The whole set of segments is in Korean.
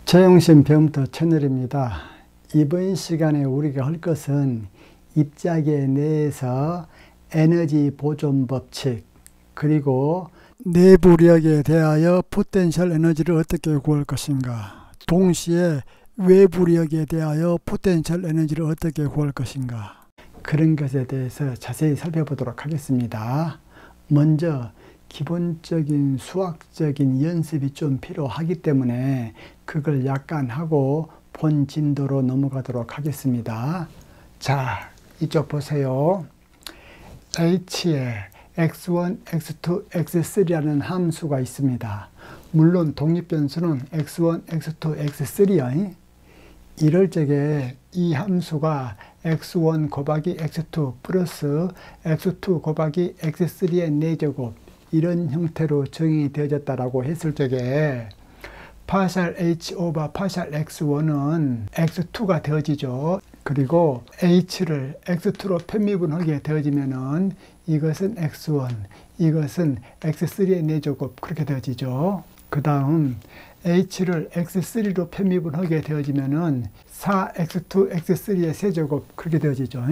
최영신 배움터 채널입니다. 이번 시간에 우리가 할 것은 입자계 내에서 에너지 보존 법칙, 그리고 내부력에 대하여 포텐셜 에너지를 어떻게 구할 것인가, 동시에 외부력에 대하여 포텐셜 에너지를 어떻게 구할 것인가, 그런 것에 대해서 자세히 살펴보도록 하겠습니다. 먼저 기본적인 수학적인 연습이 좀 필요하기 때문에 그걸 약간 하고 본 진도로 넘어가도록 하겠습니다. 자, 이쪽 보세요. h에 x1, x2, x3라는 함수가 있습니다. 물론 독립변수는 x1, x2, x3요. 이럴 적에 이 함수가 x1 곱하기 x2 플러스 x2 곱하기 x3의 4제곱 이런 형태로 정의 되어졌다라고 했을 적에 파샬 h 오버 파샬 x1은 x2가 되어지죠. 그리고 h를 x2로 편미분하게 되어지면은 이것은 x1, 이것은 x3의 4제곱 그렇게 되어지죠. 그 다음 h를 x3로 편미분하게 되어지면은 4x2, x3의 세제곱 그렇게 되어지죠.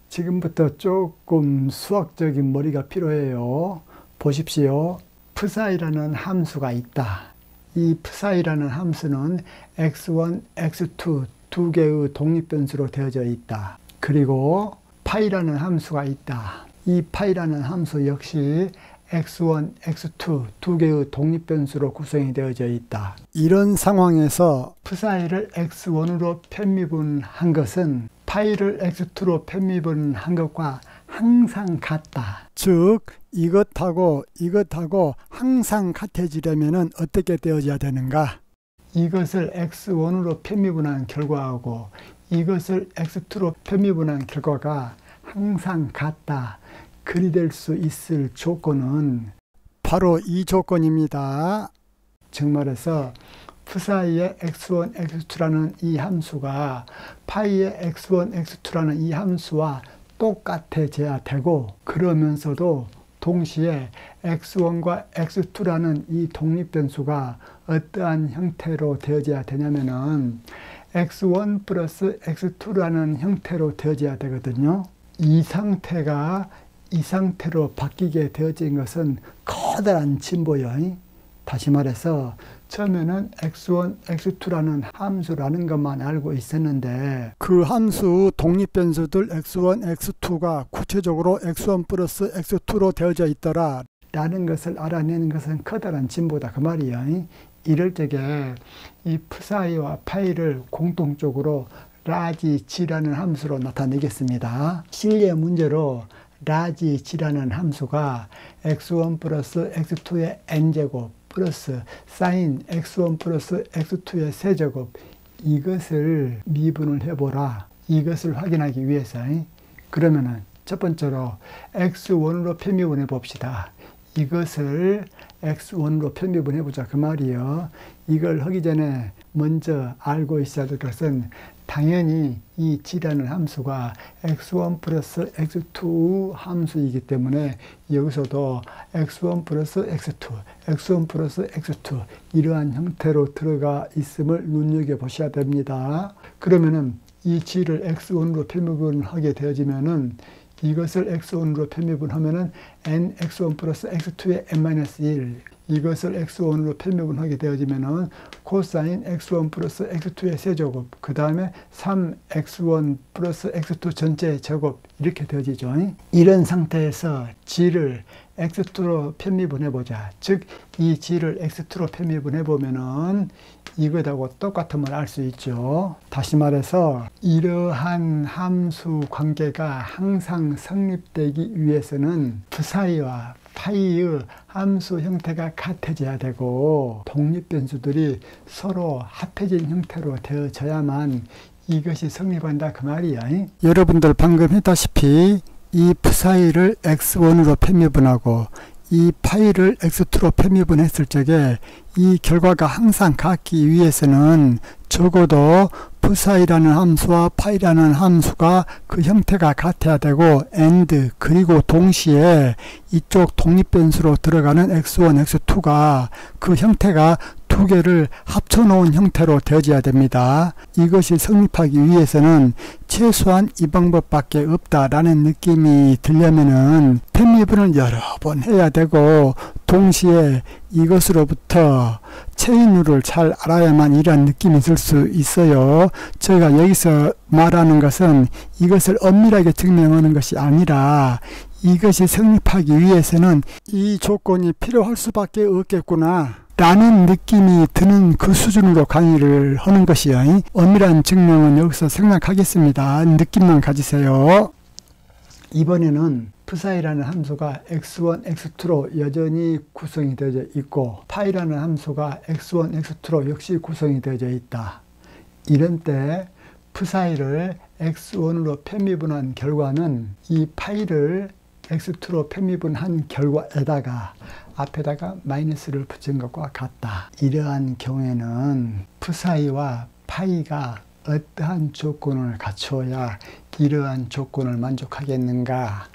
지금부터 조금 수학적인 머리가 필요해요. 보십시오. psi라는 함수가 있다. 이 psi라는 함수는 x1, x2 두 개의 독립변수로 되어져 있다. 그리고 파이라는 함수가 있다. 이 파이라는 함수 역시 x1, x2 두 개의 독립변수로 구성이 되어져 있다. 이런 상황에서 psi를 x1으로 편미분한 것은 파이를 x2로 편미분한 것과 항상 같다. 즉 이것하고 항상 같아지려면 어떻게 되어져야 되는가? 이것을 x1으로 편미분한 결과하고 이것을 x2로 편미분한 결과가 항상 같다. 그리 될 수 있을 조건은 바로 이 조건입니다. 즉 말해서 psi의 x1, x2라는 이 함수가 파이의 x1, x2라는 이 함수와 똑같아져야 되고, 그러면서도 동시에 x1과 x2라는 이 독립변수가 어떠한 형태로 되어져야 되냐면은 x1 플러스 x2라는 형태로 되어져야 되거든요. 이 상태가 이 상태로 바뀌게 되어진 것은 커다란 진보요. 다시 말해서 처음에는 x1, x2라는 함수라는 것만 알고 있었는데 그 함수 독립변수들 x1, x2가 구체적으로 x1 플러스 x2로 되어져 있더라 라는 것을 알아내는 것은 커다란 진보다 그 말이에요. 이럴 적에 이 psi와 파이를 공통적으로 라지 g라는 함수로 나타내겠습니다. 실내 문제로 라지 g라는 함수가 x1 플러스 x2의 n제곱 플러스 사인 x1 플러스 x2의 세제곱 이것을 미분을 해보라. 이것을 확인하기 위해서. 그러면은 첫 번째로 x1으로 편미분해 봅시다. 이것을 x1으로 편미분해 보자 그 말이에요. 이걸 하기 전에 먼저 알고 있어야 될 것은 당연히 이 g라는 함수가 x1 플러스 x2 함수이기 때문에 여기서도 x1 플러스 x2, x1 플러스 x2 이러한 형태로 들어가 있음을 눈여겨보셔야 됩니다. 그러면은 이 g를 x1으로 편미분하게 되어지면은 이것을 x1으로 편미분하면은 n x1 플러스 x2의 n-1 이것을 x1으로 편미분하게 되어지면은 코사인 x1 플러스 x2의 세제곱 그 다음에 3x1 플러스 x2 전체의 제곱 이렇게 되어지죠. 이런 상태에서 g를 x2로 편미분해보자. 즉 이 g를 x2로 편미분해보면은 이것하고 똑같음을 알 수 있죠. 다시 말해서 이러한 함수 관계가 항상 성립되기 위해서는 psi와 파이의 함수 형태가 같아져야 되고 독립변수들이 서로 합해진 형태로 되어져야만 이것이 성립한다 그 말이야. 여러분들 방금 했다시피 이 psi를 x1으로 편미분하고 이 파이를 x2로 편미분했을 적에 이 결과가 항상 같기 위해서는 적어도 psi라는 함수와 파이라는 함수가 그 형태가 같아야 되고 and 그리고 동시에 이쪽 독립변수로 들어가는 x1, x2가 그 형태가 두 두 개를 합쳐놓은 형태로 되어져야 됩니다. 이것이 성립하기 위해서는 최소한 이 방법밖에 없다라는 느낌이 들려면은 편미분을 여러 번 해야 되고, 동시에 이것으로부터 체인룰을 잘 알아야만 이런 느낌이 들 수 있어요. 제가 여기서 말하는 것은 이것을 엄밀하게 증명하는 것이 아니라, 이것이 성립하기 위해서는 이 조건이 필요할 수밖에 없겠구나 라는 느낌이 드는 그 수준으로 강의를 하는 것이요. 엄밀한 증명은 여기서 생략하겠습니다. 느낌만 가지세요. 이번에는 psi라는 함수가 x1, x2로 여전히 구성이 되어져 있고, 파이라는 함수가 x1, x2로 역시 구성이 되어져 있다. 이런 때 psi를 x1으로 편미분한 결과는 이 파이를 x2로 편미분한 결과에다가 앞에다가 마이너스를 붙인 것과 같다. 이러한 경우에는 psi와 파이가 어떠한 조건을 갖추어야 이러한 조건을 만족하겠는가?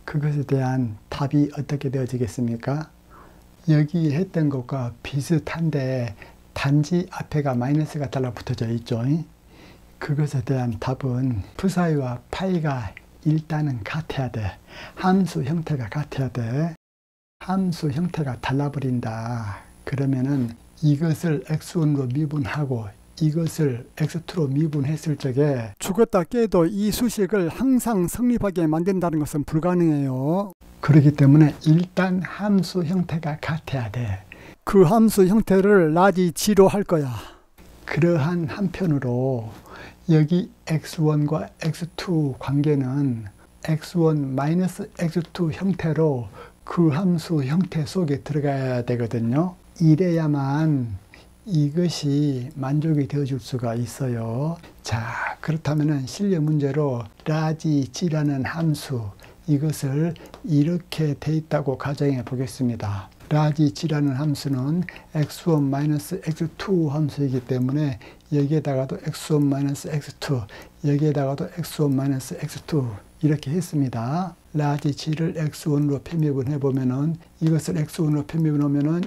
그것에 대한 답이 어떻게 되어지겠습니까? 여기 했던 것과 비슷한데 단지 앞에가 마이너스가 달라붙어져 있죠. 그것에 대한 답은 psi와 파이가 일단은 같아야 돼. 함수 형태가 같아야 돼. 함수 형태가 달라버린다. 그러면은 이것을 x1로 미분하고 이것을 x2로 미분했을 적에 죽었다 깨도 이 수식을 항상 성립하게 만든다는 것은 불가능해요. 그렇기 때문에 일단 함수 형태가 같아야 돼. 그 함수 형태를 라지 G로 할 거야. 그러한 한편으로 여기 x1과 x2 관계는 x1 x2 형태로 그 함수 형태 속에 들어가야 되거든요. 이래야만 이것이 만족이 되어줄 수가 있어요. 자, 그렇다면 실력 문제로 라지 G라는 함수, 이것을 이렇게 돼 있다고 가정해 보겠습니다. 라지 G라는 함수는 x1 x2 함수이기 때문에 여기에다가도 x1 x2, 여기에다가도 x1 x2 이렇게 했습니다. 라지 G를 x1으로 편미분해 보면은 이것을 x1으로 편미분하면은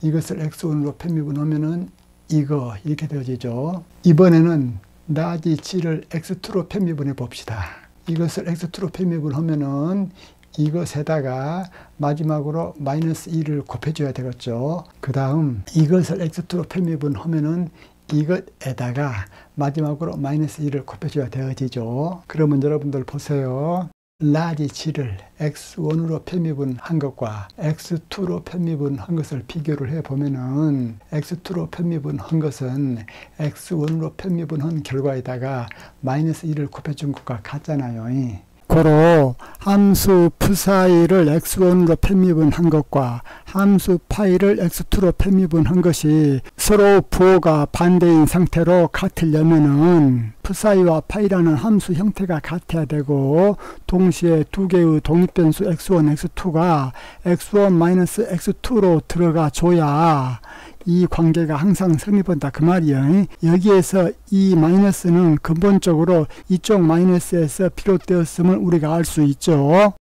이것을 x1으로 편미분하면은 이거 이렇게 되어지죠. 이번에는 라지 G를 x2로 편미분해 봅시다. 이것을 x2로 편미분하면은 이것에다가 마지막으로 마이너스 1을 곱해줘야 되겠죠. 그 다음 이것을 x2로 편미분하면은 이것에다가 마지막으로 마이너스 1을 곱해줘야 되어지죠. 그러면 여러분들 보세요. 라지 G를 x1으로 편미분한 것과 x2로 편미분한 것을 비교를 해보면은 x2로 편미분한 것은 x1으로 편미분한 결과에다가 마이너스 1을 곱해준 것과 같잖아요. 고로 함수 psi를 x1으로 편미분한 것과 함수 파이를 x2로 편미분한 것이 서로 부호가 반대인 상태로 같으려면은 psi와 파이라는 함수 형태가 같아야 되고, 동시에 두 개의 독립변수 x1, x2가 x1 x2로 들어가 줘야 이 관계가 항상 성립한다 그 말이에요. 여기에서 이 마이너스는 근본적으로 이쪽 마이너스에서 비롯되었음을 우리가 알 수 있죠.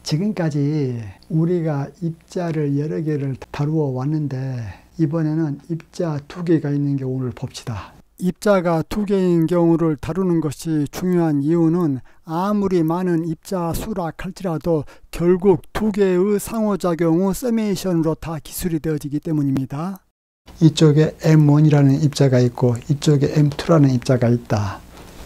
지금까지 우리가 입자를 여러 개를 다루어 왔는데 이번에는 입자 두 개가 있는 경우를 봅시다. 입자가 두 개인 경우를 다루는 것이 중요한 이유는 아무리 많은 입자 수라 할지라도 결국 두 개의 상호작용 후 서메이션으로 다 기술이 되어지기 때문입니다. 이쪽에 M1이라는 입자가 있고 이쪽에 M2라는 입자가 있다.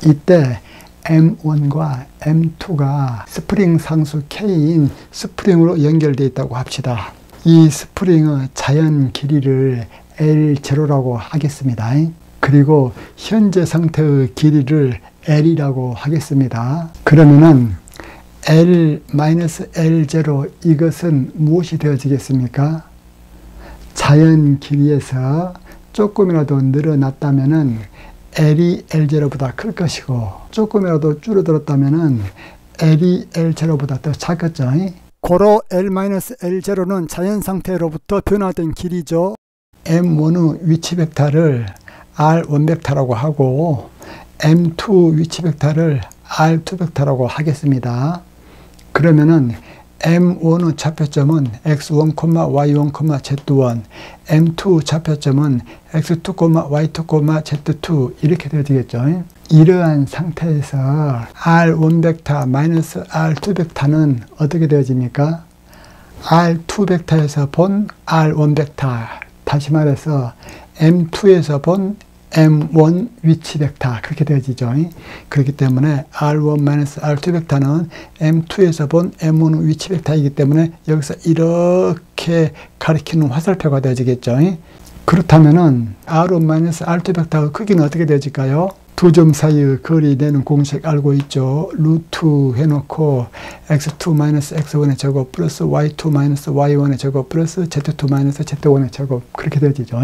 이때 M1과 M2가 스프링 상수 K인 스프링으로 연결되어 있다고 합시다. 이 스프링의 자연 길이를 L0라고 하겠습니다. 그리고 현재 상태의 길이를 L이라고 하겠습니다. 그러면은 L-L0 이것은 무엇이 되어지겠습니까? 자연 길이에서 조금이라도 늘어났다면은 L이 L0보다 클 것이고, 조금이라도 줄어들었다면은 L이 L0보다 더 작겠죠. 고로 L-L0는 자연 상태로부터 변화된 길이죠. M1의 위치 벡터를 R1 벡터라고 하고 M2 위치 벡터를 R2 벡터라고 하겠습니다. 그러면은 M1의 좌표점은 x1, y1, z1, M2 좌표점은 x2, y2, z2 이렇게 되어지겠죠. 이러한 상태에서 R1 벡터 마이너스 R2 벡터는 어떻게 되어집니까? R2 벡터에서 본 R1 벡터, 다시 말해서 M2에서 본 M1 위치 벡터 그렇게 되어지죠. 그렇기 때문에 R1-R2 벡터는 M2에서 본 M1 위치 벡터이기 때문에 여기서 이렇게 가리키는 화살표가 되어지겠죠. 그렇다면은 R1-R2 벡터의 크기는 어떻게 되어질까요? 두 점 사이의 거리 내는 공식 알고 있죠. 루트 해놓고 x2-x1의 제곱 플러스 y2-y1의 제곱 플러스 z2-z1의 제곱 그렇게 되어지죠.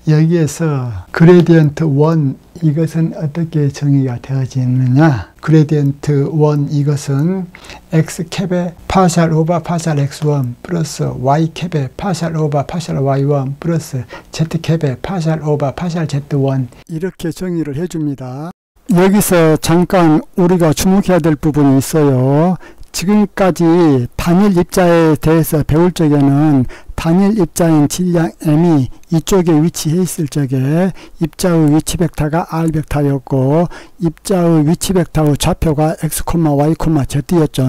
여기에서 그레디언트 1 이것은 어떻게 정의가 되어지느냐? 그레디언트 1 이것은 x캡의 파샬 오버 파샬 x1 플러스 y캡의 파샬 오버 파샬 y1 플러스 z캡의 파샬 오버 파샬 z1 이렇게 정의를 해줍니다. 여기서 잠깐 우리가 주목해야 될 부분이 있어요. 지금까지 단일 입자에 대해서 배울 적에는 단일 입자인 질량 m이 이쪽에 위치해 있을 적에 입자의 위치 벡터가 r 벡터였고 입자의 위치 벡터의 좌표가 x, y, z였죠.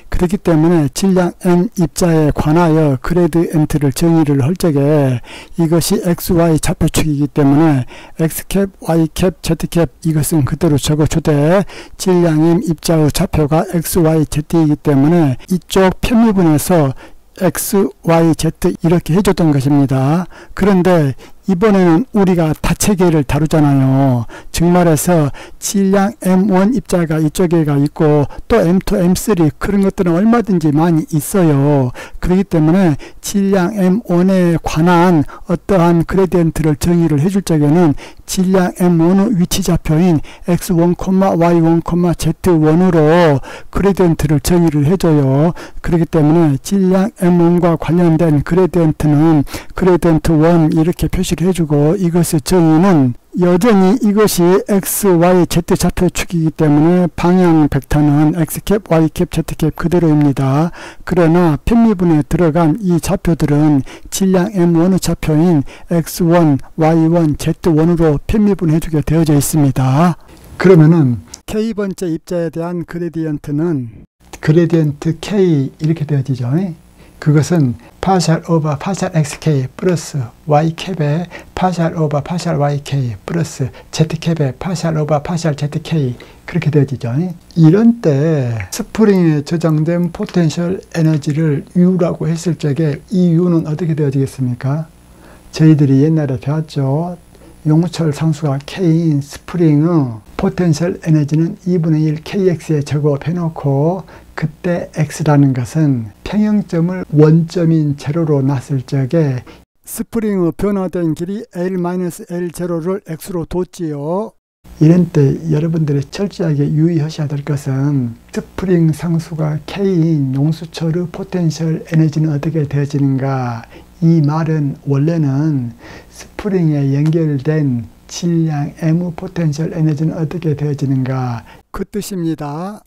그렇기 때문에 질량 m 입자에 관하여 그레디언트를 정의를 할 적에 이것이 x, y 좌표축이기 때문에 x캡, y캡, z캡 이것은 그대로 적어주되 질량 m 입자의 좌표가 x, y, z이기 때문에 이쪽 편미분에서 x, y, z 이렇게 해줬던 것입니다. 그런데 이번에는 우리가 다체계를 다루잖아요. 즉 말해서 질량 M1 입자가 이쪽에가 있고 또 M2, M3 그런 것들은 얼마든지 많이 있어요. 그렇기 때문에 질량 M1에 관한 어떠한 그레디언트를 정의를 해줄 적에는 질량 M1의 위치 좌표인 x1, y1, z1으로 그레디언트를 정의를 해줘요. 그렇기 때문에 질량 M1과 관련된 그레디언트는 그레디언트 1 이렇게 표시를 해주고 이것의 정의는 여전히 이것이 x, y, z 좌표축이기 때문에 방향 벡터는 x캡, y캡, z캡 그대로입니다. 그러나 편미분에 들어간 이 좌표들은 질량 m1의 좌표인 x1, y1, z1으로 편미분해주게 되어져 있습니다. 그러면은 k번째 입자에 대한 그레디언트는 그레디언트 k 이렇게 되어지죠. 그것은 파샬 오버 파샬 xk 플러스 y캡의 파샬 오버 파샬 yk 플러스 z캡의 파샬 오버 파샬 zk 그렇게 되어지죠. 이런 때 스프링에 저장된 포텐셜 에너지를 U라고 했을 적에 이 U는 어떻게 되어지겠습니까? 저희들이 옛날에 배웠죠. 용우철 상수가 K인 스프링의 포텐셜 에너지는 2분의 1 KX에 제곱해놓고 그때 X라는 것은 평형점을 원점인 제로로 놨을 적에 스프링의 변화된 길이 L-L0를 X로 뒀지요. 이런 때 여러분들이 철저하게 유의하셔야 될 것은 스프링 상수가 K인 용수철의 포텐셜 에너지는 어떻게 되어지는가? 이 말은 원래는 스프링에 연결된 질량 M의 포텐셜 에너지는 어떻게 되어지는가 그 뜻입니다.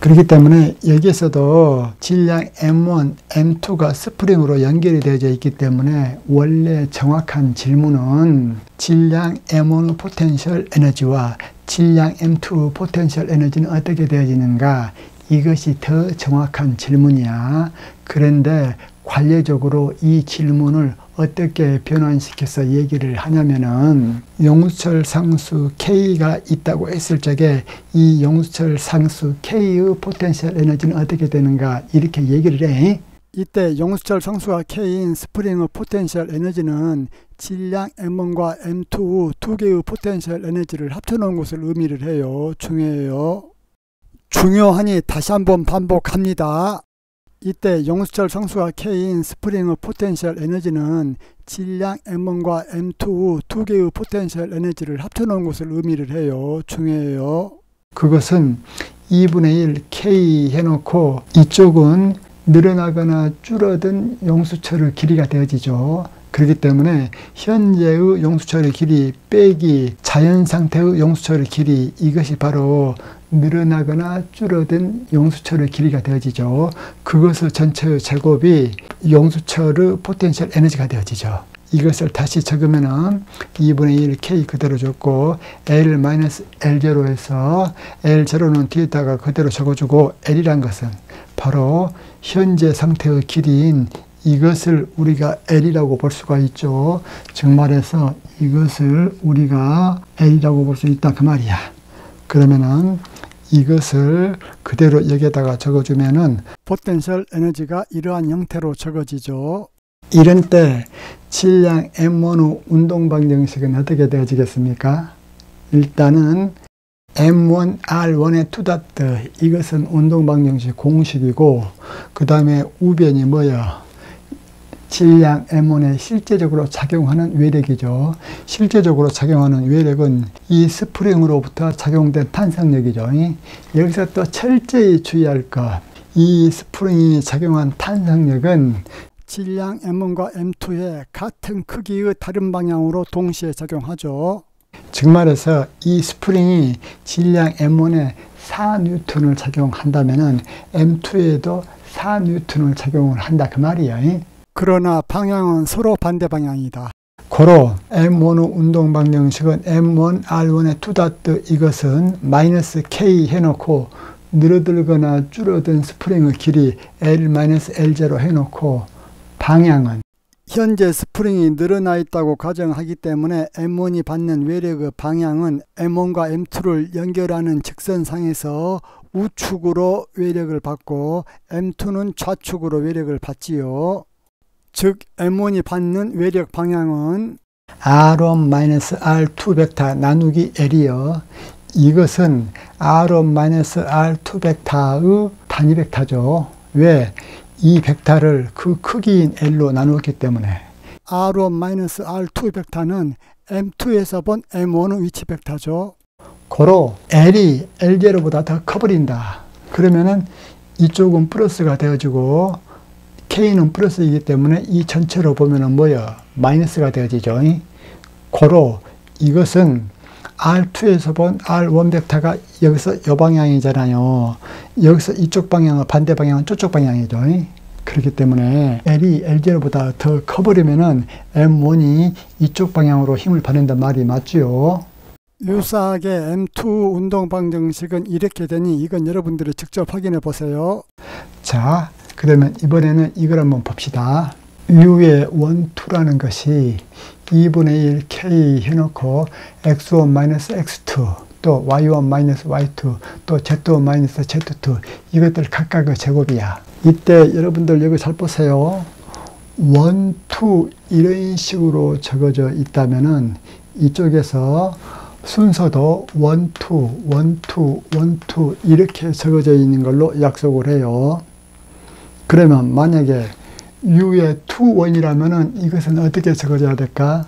그렇기 때문에 여기에서도 질량 M1, M2가 스프링으로 연결이 되어져 있기 때문에 원래 정확한 질문은 질량 M1의 포텐셜 에너지와 질량 M2의 포텐셜 에너지는 어떻게 되어지는가 이것이 더 정확한 질문이야. 그런데 관례적으로 이 질문을 어떻게 변환시켜서 얘기를 하냐면은 용수철 상수 K가 있다고 했을 적에 이 용수철 상수 K의 포텐셜 에너지는 어떻게 되는가 이렇게 얘기를 해. 이때 용수철 상수가 K인 스프링의 포텐셜 에너지는 질량 M1과 M2 두 개의 포텐셜 에너지를 합쳐놓은 것을 의미를 해요. 중요해요. 중요하니 다시 한번 반복합니다. 이때 용수철 상수가 K인 스프링의 포텐셜 에너지는 질량 M1과 M2 두 개의 포텐셜 에너지를 합쳐놓은 것을 의미를 해요. 중요해요. 그것은 2분의 1 K 해놓고 이쪽은 늘어나거나 줄어든 용수철의 길이가 되어지죠. 그렇기 때문에 현재의 용수철의 길이 빼기 자연상태의 용수철의 길이, 이것이 바로 늘어나거나 줄어든 용수철의 길이가 되어지죠. 그것의 전체의 제곱이 용수철의 포텐셜 에너지가 되어지죠. 이것을 다시 적으면은 2분의 1 K 그대로 적고 L-L0에서 L0는 뒤에다가 그대로 적어주고 L이란 것은 바로 현재 상태의 길이인 이것을 우리가 L이라고 볼 수가 있죠. 즉 말해서 이것을 우리가 L이라고 볼 수 있다 그 말이야. 그러면은 이것을 그대로 여기에다가 적어주면은 포텐셜 에너지가 이러한 형태로 적어지죠. 이런 때 질량 M1의 운동방정식은 어떻게 되어지겠습니까? 일단은 M1R1의 2닷트, 이것은 운동방정식 공식이고, 그 다음에 우변이 뭐예요? 질량 M1에 실제적으로 작용하는 외력이죠. 실제적으로 작용하는 외력은 이 스프링으로부터 작용된 탄성력이죠. 여기서 또 철저히 주의할 것, 이 스프링이 작용한 탄성력은 질량 M1과 M2의 같은 크기의 다른 방향으로 동시에 작용하죠. 즉 말해서 이 스프링이 질량 M1에 4N을 작용한다면 M2에도 4N을 작용을 한다 그 말이에요. 그러나 방향은 서로 반대 방향이다. 고로 M1의 운동 방정식은 M1R1의 2닷트, 이것은 마이너스 K 해놓고 늘어들거나 줄어든 스프링의 길이 L-L0 해놓고 방향은 현재 스프링이 늘어나 있다고 가정하기 때문에 M1이 받는 외력의 방향은 M1과 M2를 연결하는 직선상에서 우측으로 외력을 받고 M2는 좌측으로 외력을 받지요. 즉 M1이 받는 외력 방향은 R1-R2 벡터 나누기 L이요. 이것은 R1-R2 벡터의 단위 벡터죠. 왜? 이 벡터를 그 크기인 L로 나누었기 때문에. R1-R2 벡터는 M2에서 본 M1의 위치 벡터죠. 고로 L이 L0보다 더 커버린다. 그러면은 이쪽은 플러스가 되어지고 K는 플러스이기 때문에 이 전체로 보면은 뭐야? 마이너스가 되어지죠. 고로 이것은 R2에서 본 R1 벡터가 여기서 이 방향이잖아요. 여기서 이쪽 방향은 반대 방향은 저쪽 방향이죠. 그렇기 때문에 L이 L0보다 더 커버리면은 M1이 이쪽 방향으로 힘을 받는단 말이 맞지요. 유사하게 M2 운동 방정식은 이렇게 되니 이건 여러분들이 직접 확인해 보세요. 자, 그러면 이번에는 이걸 한번 봅시다. U의 1, 2라는 것이 2분의 1 K 해놓고 X1-X2 또 Y1-Y2 또 Z1-Z2 이것들 각각의 제곱이야. 이때 여러분들 여기 잘 보세요. 1, 2 이런 식으로 적어져 있다면은 이쪽에서 순서도 1, 2, 1, 2, 1, 2 이렇게 적어져 있는 걸로 약속을 해요. 그러면 만약에 U의 2, 1이라면은 이것은 어떻게 적어져야 될까?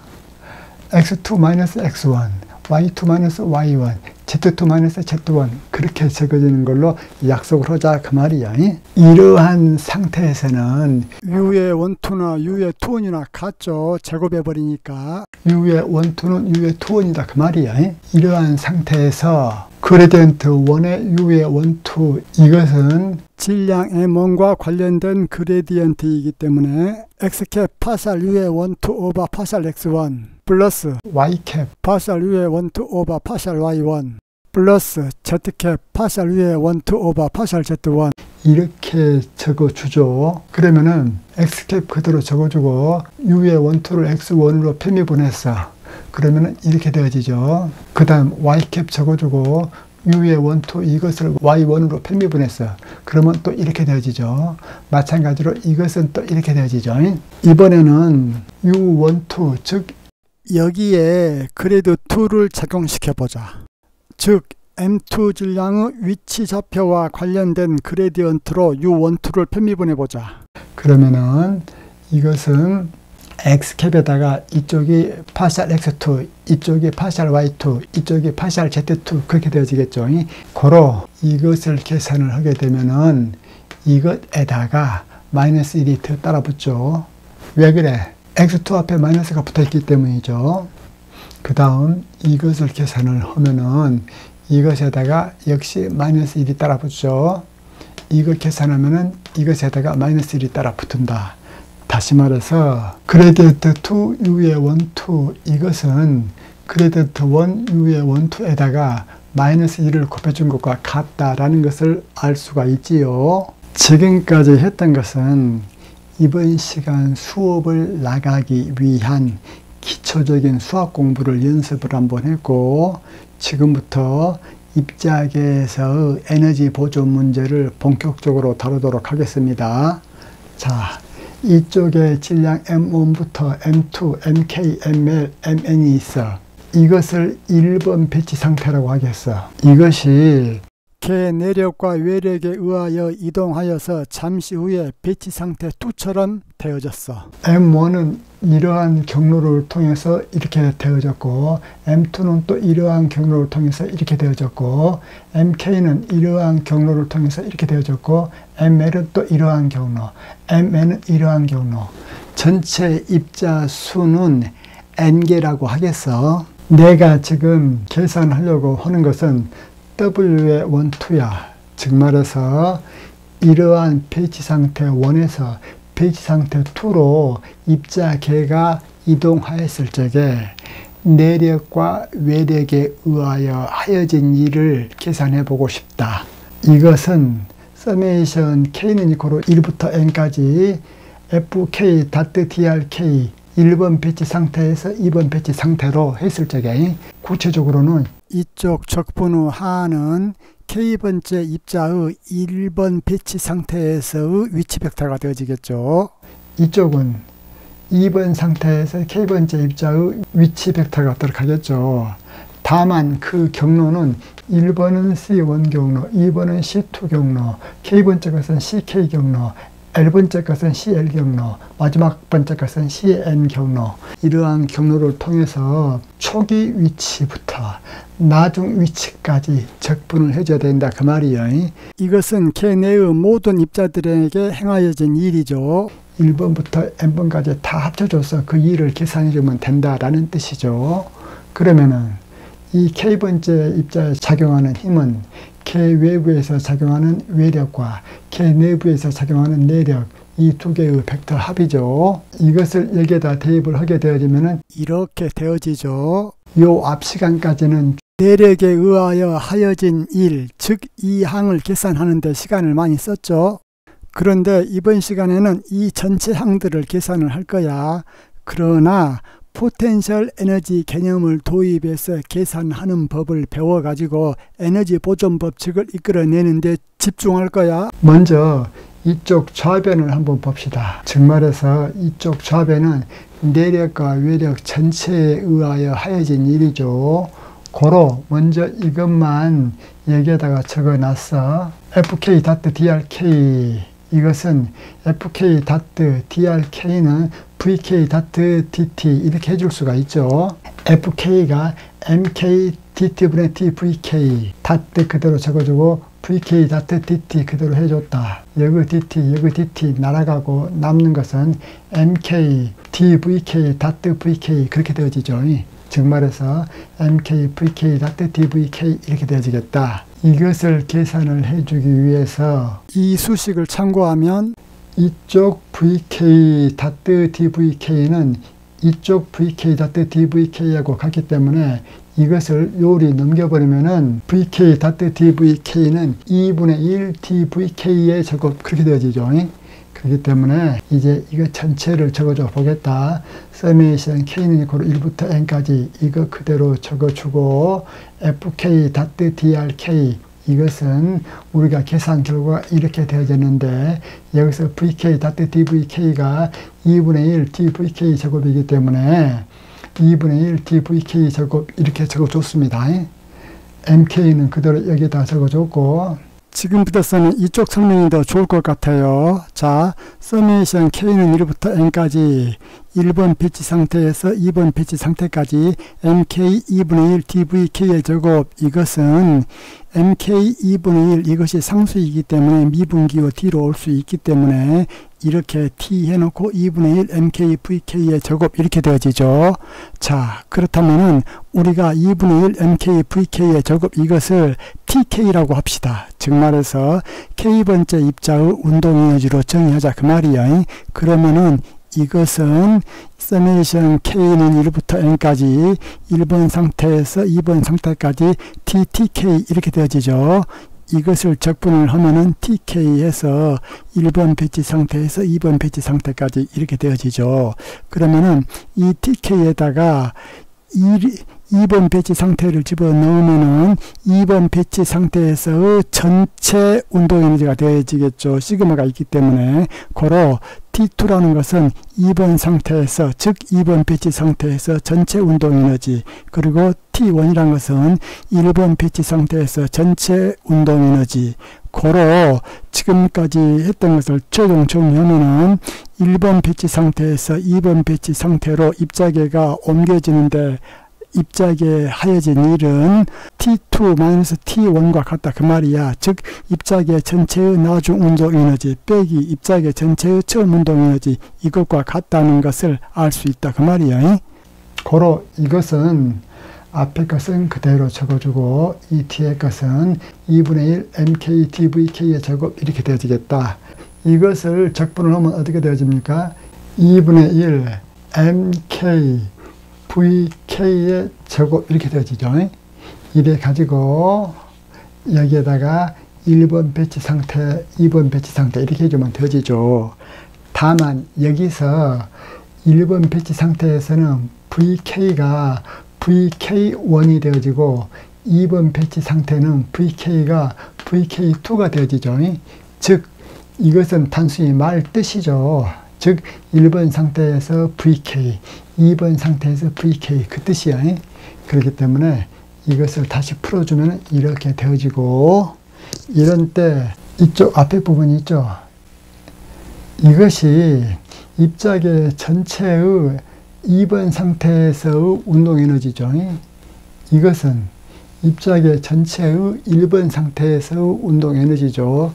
X2-X1, Y2-Y1, Z2-Z1 그렇게 적어지는 걸로 약속을 하자 그 말이야. 이러한 상태에서는 U의 1, 2나 U의 2, 1이나 같죠. 제곱해버리니까 U의 1, 2는 U의 2, 1이다 그 말이야. 이러한 상태에서 그레디언트 1의 U의 1, 2 이것은 질량 M1과 관련된 그레디언트이기 때문에 X캡 파샬 U의 1, 2 오버 파샬 X1 플러스 Y캡 파샬 U의 1, 2 오버 파샬 Y1 플러스 Z캡 파샬 U의 1, 2 오버 파샬 Z1 이렇게 적어주죠. 그러면은 X캡 그대로 적어주고 U의 1, 2를 X1으로 편미분했어. 그러면은 이렇게 되어지죠. 그 다음 Y캡 적어주고 U의 1, 2 이것을 Y1으로 편미분했어. 그러면 또 이렇게 되어지죠. 마찬가지로 이것은 또 이렇게 되어지죠. 이번에는 U, 1, 2 즉 여기에 그래드 2를 적용시켜보자. 즉 M2 질량의 위치 좌표와 관련된 그레디언트로 U, 1, 2를 편미분해보자. 그러면은 이것은 X캡에다가 이쪽이 파샬 X2, 이쪽이 파샬 Y2, 이쪽이 파샬 Z2 그렇게 되어지겠죠. 고로 이것을 계산을 하게 되면은 이것에다가 마이너스 1이 더 따라 붙죠. 왜 그래? x2 앞에 마이너스가 붙어있기 때문이죠. 그 다음 이것을 계산을 하면은 이것에다가 역시 마이너스 1이 따라 붙죠. 이걸 계산하면은 이것에다가 마이너스 1이 따라 붙은다. 다시 말해서 그레디언트 2 U의 1, 2 이것은 그레디언트 1 U의 1, 2에다가 마이너스 1을 곱해준 것과 같다라는 것을 알 수가 있지요. 지금까지 했던 것은 이번 시간 수업을 나가기 위한 기초적인 수학 공부를 연습을 한번 했고, 지금부터 입자계에서의 에너지 보존 문제를 본격적으로 다루도록 하겠습니다. 자, 이쪽에 질량 M1부터 M2, MK, ML, MN이 있어. 이것을 1번 배치 상태라고 하겠어. 이것이 개 내력과 외력에 의하여 이동하여서 잠시 후에 배치 상태 2처럼 되어졌어. M1은 이러한 경로를 통해서 이렇게 되어졌고, M2는 또 이러한 경로를 통해서 이렇게 되어졌고, MK는 이러한 경로를 통해서 이렇게 되어졌고, ML은 또 이러한 경로, MN은 이러한 경로. 전체 입자 수는 N개라고 하겠어. 내가 지금 계산하려고 하는 것은 W의 1, 2야. 즉 말해서 이러한 배치 상태 1에서 배치 상태 2로 입자계가 이동하였을 적에 내력과 외력에 의하여 하여진 일을 계산해 보고 싶다. 이것은 서메이션 K는 이코로 1부터 N까지 FK 닷 DRK 1번 배치 상태에서 2번 배치 상태로 했을 적에, 구체적으로는 이쪽 적분의 하는 K번째 입자의 1번 배치 상태에서의 위치 벡터가 되어지겠죠. 이쪽은 2번 상태에서 K번째 입자의 위치 벡터가 들어가겠죠. 다만 그 경로는 1번은 C1 경로, 2번은 C2 경로, K번째 것은 CK 경로, L번째 것은 CL 경로, 마지막 번째 것은 CN 경로. 이러한 경로를 통해서 초기 위치부터 나중 위치까지 적분을 해줘야 된다 그 말이에요. 이것은 개 내의 모든 입자들에게 행하여진 일이죠. 1번부터 n번까지 다 합쳐줘서 그 일을 계산해주면 된다라는 뜻이죠. 그러면은 이 K번째 입자에 작용하는 힘은 개 외부에서 작용하는 외력과 개 내부에서 작용하는 내력, 이 두 개의 벡터 합이죠. 이것을 여기에다 대입을 하게 되어지면 이렇게 되어지죠. 요 앞 시간까지는 내력에 의하여 하여진 일, 즉 이 항을 계산하는 데 시간을 많이 썼죠. 그런데 이번 시간에는 이 전체 항들을 계산을 할 거야. 그러나 포텐셜 에너지 개념을 도입해서 계산하는 법을 배워가지고 에너지 보존 법칙을 이끌어내는데 집중할 거야. 먼저 이쪽 좌변을 한번 봅시다. 즉 말해서 이쪽 좌변은 내력과 외력 전체에 의하여 하여진 일이죠. 고로 먼저 이것만 여기에다가 적어놨어. FK 닷 DRK, 이것은 FK 닷 DRK는 VK 닷 DT 이렇게 해줄 수가 있죠. FK가 MK DT분의 DVK 닷 그대로 적어주고 VK 닷 DT 그대로 해줬다. 여기 DT 여기 DT 날아가고 남는 것은 MK DVK 닷 VK 그렇게 되어지죠. 즉 말해서 MK VK 닷 DVK 이렇게 되어지겠다. 이것을 계산을 해주기 위해서 이 수식을 참고하면 이쪽 VK 닷 DVK는 이쪽 VK 닷 DVK하고 같기 때문에 이것을 요리 넘겨버리면은 VK 닷 DVK는 2분의 1 DVK의 제곱 그렇게 되어지죠. 그렇기 때문에 이제 이거 전체를 적어줘 보겠다. 서메이션 K는 이코로 1부터 N까지 이거 그대로 적어주고 FK 닷 DRK 이것은 우리가 계산 결과가 이렇게 되어졌는데 여기서 VK 닷 DVK가 2분의 1 DVK 제곱이기 때문에 2분의 1 DVK 제곱 이렇게 적어줬습니다. MK는 그대로 여기다 적어줬고 지금부터서는 이쪽 설명이 더 좋을 것 같아요. 자, 서메이션 K는 1부터 N까지 1번 배치 상태에서 2번 배치 상태까지 mk 2분의 1 dvk의 제곱, 이것은 mk 2분의 1 이것이 상수이기 때문에 미분기호 d로 올 수 있기 때문에 이렇게 t 해놓고 2분의 1 mk vk의 제곱 이렇게 되어지죠. 자, 그렇다면은 우리가 2분의 1 mk vk의 제곱 이것을 tk라고 합시다. 즉 말해서 k번째 입자의 운동에너지로 정의하자 그 말이야. 그러면은 이것은 서메이션 k는 1부터 n까지 1번 상태에서 2번 상태까지 ttk 이렇게 되어지죠. 이것을 적분을 하면은 tk에서 1번 배치 상태에서 2번 배치 상태까지 이렇게 되어지죠. 그러면은 이 tk에다가 2번 배치 상태를 집어넣으면은 2번 배치 상태에서 전체 운동에너지가 되어지겠죠. 시그마가 있기 때문에. 고로 T2라는 것은 2번 상태에서, 즉 2번 배치 상태에서 전체 운동에너지, 그리고 T1이라는 것은 1번 배치 상태에서 전체 운동에너지. 고로 지금까지 했던 것을 최종 정리하면은 1번 배치 상태에서 2번 배치 상태로 입자계가 옮겨지는데 입자계 하여진 일은 T2-T1과 같다 그 말이야. 즉 입자계 전체의 나중 운동 에너지 빼기 입자계 전체의 처음 운동 에너지, 이것과 같다는 것을 알 수 있다 그 말이야. 고로 이것은 앞에 것은 그대로 적어주고 이 뒤에 것은 2분의 1 mk dvk의 제곱 이렇게 되어지겠다. 이것을 적분을 하면 어떻게 되어집니까? 2분의 1 mk vk의 제곱 이렇게 되어지죠. 이래 가지고 여기에다가 1번 배치 상태, 2번 배치 상태 이렇게 해주면 되어지죠. 다만 여기서 1번 배치 상태에서는 vk가 vk1이 되어지고 2번 배치 상태는 vk가 vk2가 되어지죠. 즉 이것은 단순히 말 뜻이죠. 즉 1번 상태에서 VK, 2번 상태에서 VK 그 뜻이야. 그렇기 때문에 이것을 다시 풀어주면 이렇게 되어지고, 이런 때 이쪽 앞에 부분이 있죠. 이것이 입자계 전체의 2번 상태에서의 운동에너지죠. 이것은 입자계 전체의 1번 상태에서의 운동에너지죠.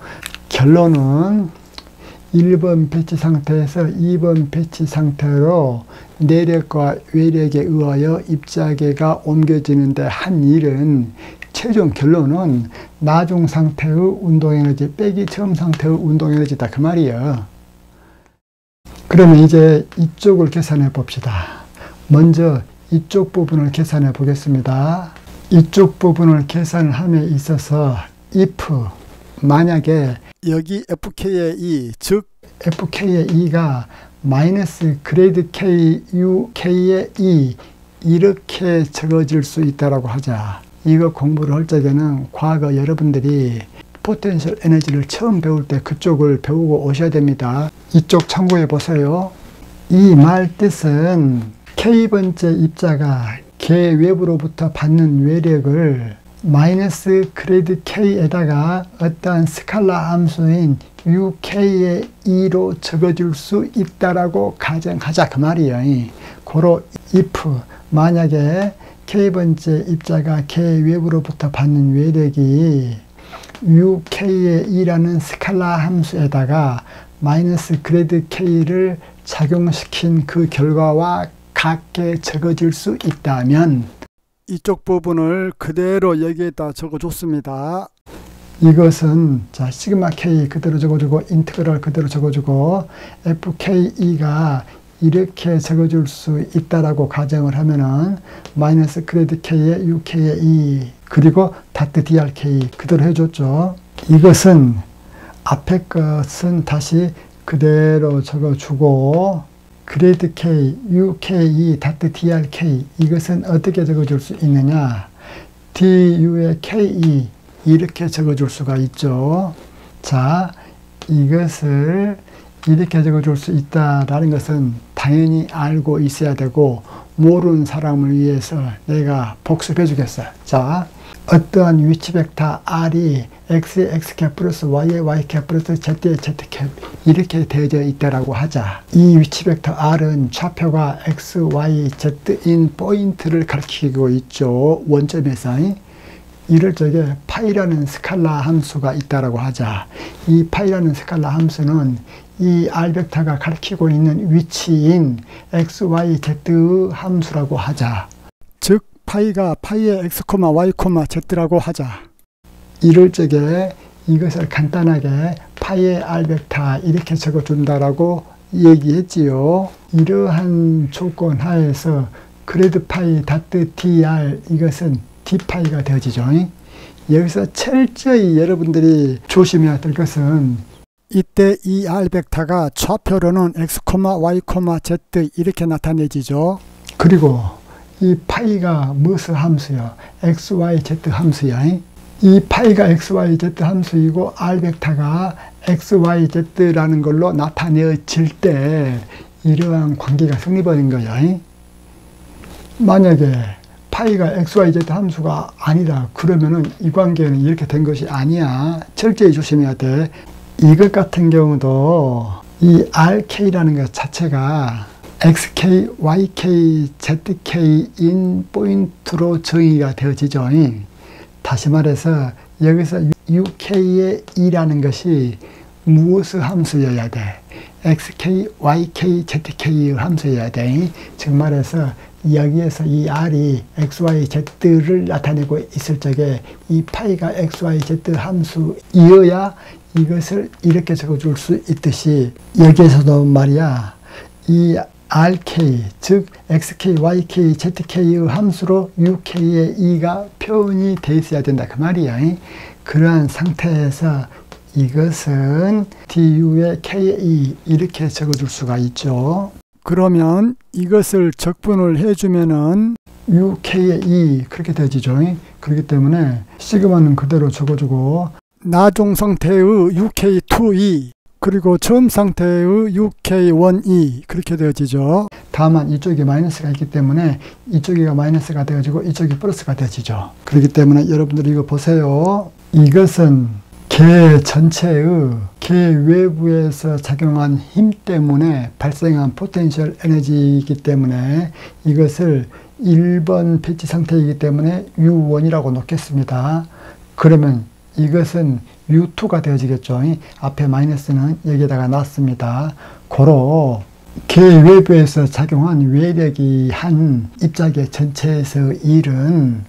결론은 1번 배치 상태에서 2번 배치 상태로 내력과 외력에 의하여 입자계가 옮겨지는데 한 일은 최종 결론은 나중 상태의 운동에너지 빼기 처음 상태의 운동에너지다 그 말이에요. 그러면 이제 이쪽을 계산해 봅시다. 먼저 이쪽 부분을 계산해 보겠습니다. 이쪽 부분을 계산함에 있어서 if 만약에 여기 fk의 2, 즉 fk의 2가 마이너스 그레이드 k, u, k의 2 이렇게 적어질 수 있다라고 하자. 이거 공부를 할 적에는 과거 여러분들이 포텐셜 에너지를 처음 배울 때 그쪽을 배우고 오셔야 됩니다. 이쪽 참고해 보세요. 이 말 뜻은 k번째 입자가 개 외부로부터 받는 외력을 마이너스 그레이드 k에다가 어떠한 스칼라 함수인 uk의 2로 적어줄 수 있다라고 가정하자 그 말이에요. 고로 if 만약에 k번째 입자가 개 외부로부터 받는 외력이 uk의 2라는 스칼라 함수에다가 마이너스 그레이드 k를 작용시킨 그 결과와 같게 적어질 수 있다면 이쪽 부분을 그대로 여기에다 적어줬습니다. 이것은 자 시그마 k 그대로 적어주고 인테그럴 그대로 적어주고 fk가 이렇게 적어줄 수 있다라고 가정을 하면은 마이너스 그레이드 k의 uk의 2 그리고 다트 drk 그대로 해줬죠. 이것은 앞에 것은 다시 그대로 적어주고 그레이드 k, UK2, 다트 drk 이것은 어떻게 적어줄 수 있느냐, du의 ke 이렇게 적어줄 수가 있죠. 자, 이것을 이렇게 적어줄 수 있다라는 것은 당연히 알고 있어야 되고, 모르는 사람을 위해서 내가 복습해 주겠어요. 자, 어떠한 위치 벡터 r이 x의 x캡 플러스 y의 y캡 플러스 z의 z캡 이렇게 되어져 있다라고 하자. 이 위치 벡터 r은 좌표가 x, y, z인 포인트를 가리키고 있죠. 원점에서. 이럴 적에 파이라는 스칼라 함수가 있다라고 하자. 이 파이라는 스칼라 함수는 이 r 벡터가 가리키고 있는 위치인 x, y, z의 함수라고 하자. 즉 파이가 파이의 x, y, z라고 하자. 이럴 적에 이것을 간단하게 파이의 r 벡터 이렇게 적어준다라고 얘기했지요. 이러한 조건 하에서 그래드 파이 다트 dr 이것은 d파이가 되어지죠. 여기서 철저히 여러분들이 조심해야 될 것은 이때 이 r 벡터가 좌표로는 x, y, z 이렇게 나타내지죠. 그리고 이 파이가 무슨 함수요? x, y, z 함수야. 이 파이가 x, y, z 함수이고 r 벡터가 x, y, z라는 걸로 나타내어질 때 이러한 관계가 성립하는 거예요. 만약에 파이가 x, y, z 함수가 아니다 그러면은 이 관계는 이렇게 된 것이 아니야. 철저히 조심해야 돼. 이것 같은 경우도 이 rk라는 것 자체가 xk, yk, zk인 포인트로 정의가 되어지죠. 다시 말해서 여기서 uk의 e라는 것이 무엇의 함수여야 돼? xk, yk, zk의 함수여야 돼. 즉 말해서 여기에서 이 r이 x, y, z를 나타내고 있을 적에 이 파이가 x, y, z 함수이어야 이것을 이렇게 적어줄 수 있듯이 여기에서도 말이야 이 rk 즉 xk, yk, zk의 함수로 uk의 e가 표현이 돼 있어야 된다 그 말이야. 그러한 상태에서 이것은 du의 ke 이렇게 적어줄 수가 있죠. 그러면 이것을 적분을 해주면은 uk의 e 그렇게 되지죠. 그렇기 때문에 시그마는 그대로 적어주고 나중 상태의 UK2e 그리고 처음 상태의 UK1e 그렇게 되어지죠. 다만 이쪽에 마이너스가 있기 때문에 이쪽이 마이너스가 되어지고 이쪽이 플러스가 되어지죠. 그렇기 때문에 여러분들이 이거 보세요. 이것은 개 전체의 개 외부에서 작용한 힘 때문에 발생한 포텐셜 에너지이기 때문에 이것을 1번 배치 상태이기 때문에 U1이라고 놓겠습니다. 그러면 이것은 U2가 되어지겠죠. 앞에 마이너스는 여기에다가 놨습니다. 고로 개 외부에서 작용한 외력이 한 입자계 전체에서 일은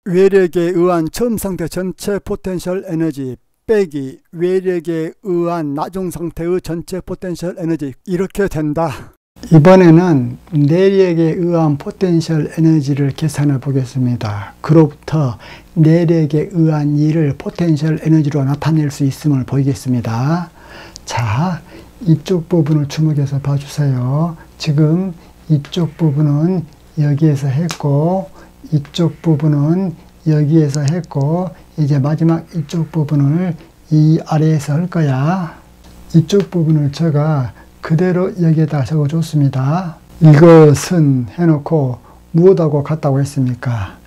외력에 의한 처음 상태 전체 포텐셜 에너지 빼기 외력에 의한 나중 상태의 전체 포텐셜 에너지 이렇게 된다. 이번에는 내력에 의한 포텐셜 에너지를 계산해 보겠습니다. 그로부터 내력에 의한 일을 포텐셜 에너지로 나타낼 수 있음을 보이겠습니다. 자, 이쪽 부분을 주목해서 봐주세요. 지금 이쪽 부분은 여기에서 했고 이쪽 부분은 여기에서 했고 이제 마지막 이쪽 부분을 이 아래에서 할 거야. 이쪽 부분을 제가 그대로 여기에다 적어줬습니다. 이것은 해놓고 무엇하고 같다고 했습니까?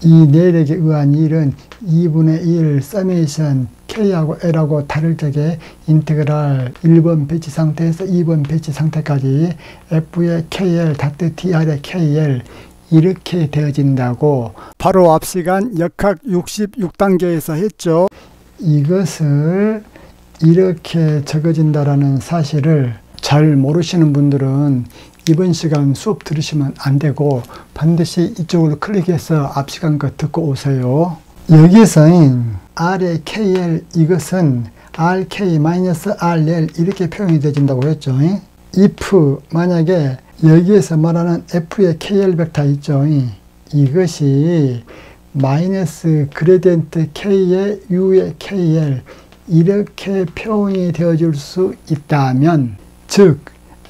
이 내력에 의한 일은 2분의 1 서메이션 K하고 L하고 다를 적에 인테그랄 1번 배치 상태에서 2번 배치 상태까지 F의 KL 다트 DR의 KL 이렇게 되어진다고 바로 앞 시간 역학 66단계에서 했죠. 이것을 이렇게 적어진다라는 사실을 잘 모르시는 분들은 이번 시간 수업 들으시면 안 되고 반드시 이쪽으로 클릭해서 앞 시간 거 듣고 오세요. 여기에서 R의 KL 이것은 RK-RL 이렇게 표현이 되진다고 했죠. if 만약에 여기에서 말하는 F의 KL 벡터 있죠. 이것이 마이너스 그레디언트 K의 U의 KL 이렇게 표현이 되어줄 수 있다면 즉